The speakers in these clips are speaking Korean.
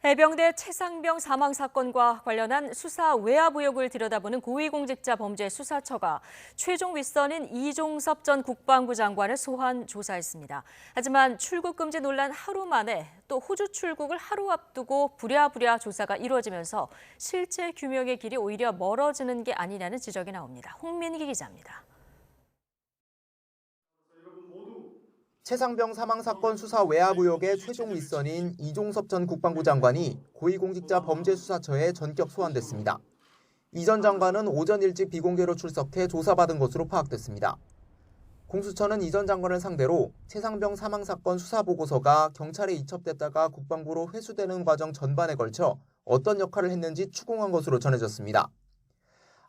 해병대 최상병 사망 사건과 관련한 수사 외압 의혹을 들여다보는 고위공직자 범죄 수사처가 최종 윗선인 이종섭 전 국방부 장관을 소환 조사했습니다. 하지만 출국 금지 논란 하루 만에 또 호주 출국을 하루 앞두고 부랴부랴 조사가 이루어지면서 실체 규명의 길이 오히려 멀어지는 게 아니냐는 지적이 나옵니다. 홍민기 기자입니다. 최상병 사망 사건 수사 외압 의혹의 최종 윗선인 이종섭 전 국방부 장관이 고위공직자 범죄수사처에 전격 소환됐습니다. 이 전 장관은 오전 일찍 비공개로 출석해 조사받은 것으로 파악됐습니다. 공수처는 이 전 장관을 상대로 최상병 사망 사건 수사 보고서가 경찰에 이첩됐다가 국방부로 회수되는 과정 전반에 걸쳐 어떤 역할을 했는지 추궁한 것으로 전해졌습니다.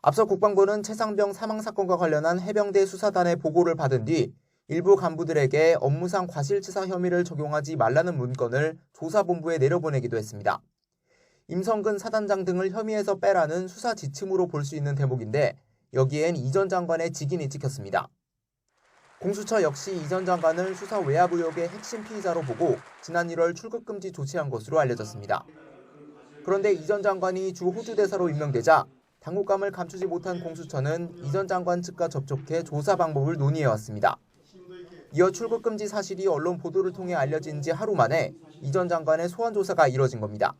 앞서 국방부는 최상병 사망 사건과 관련한 해병대 수사단의 보고를 받은 뒤 일부 간부들에게 업무상 과실치사 혐의를 적용하지 말라는 문건을 조사본부에 내려보내기도 했습니다. 임성근 사단장 등을 혐의에서 빼라는 수사 지침으로 볼 수 있는 대목인데 여기엔 이 전 장관의 직인이 찍혔습니다. 공수처 역시 이 전 장관을 수사 외압 의혹의 핵심 피의자로 보고 지난 1월 출국금지 조치한 것으로 알려졌습니다. 그런데 이 전 장관이 주 호주 대사로 임명되자 당국감을 감추지 못한 공수처는 이 전 장관 측과 접촉해 조사 방법을 논의해왔습니다. 이어 출국금지 사실이 언론 보도를 통해 알려진 지 하루 만에 이 전 장관의 소환 조사가 이뤄진 겁니다.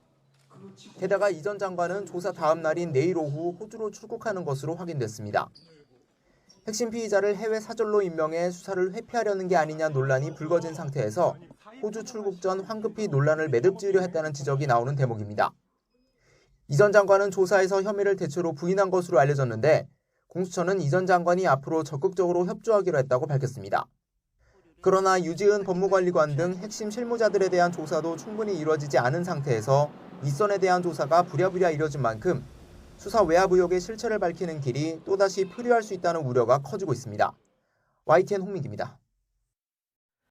게다가 이 전 장관은 조사 다음 날인 내일 오후 호주로 출국하는 것으로 확인됐습니다. 핵심 피의자를 해외 사절로 임명해 수사를 회피하려는 게 아니냐 논란이 불거진 상태에서 호주 출국 전 황급히 논란을 매듭지으려 했다는 지적이 나오는 대목입니다. 이 전 장관은 조사에서 혐의를 대체로 부인한 것으로 알려졌는데 공수처는 이 전 장관이 앞으로 적극적으로 협조하기로 했다고 밝혔습니다. 그러나 유지은 법무관리관 등 핵심 실무자들에 대한 조사도 충분히 이루어지지 않은 상태에서 윗선에 대한 조사가 부랴부랴 이뤄진 만큼 수사 외압 의혹의 실체를 밝히는 길이 또다시 표류할 수 있다는 우려가 커지고 있습니다. YTN 홍민기입니다.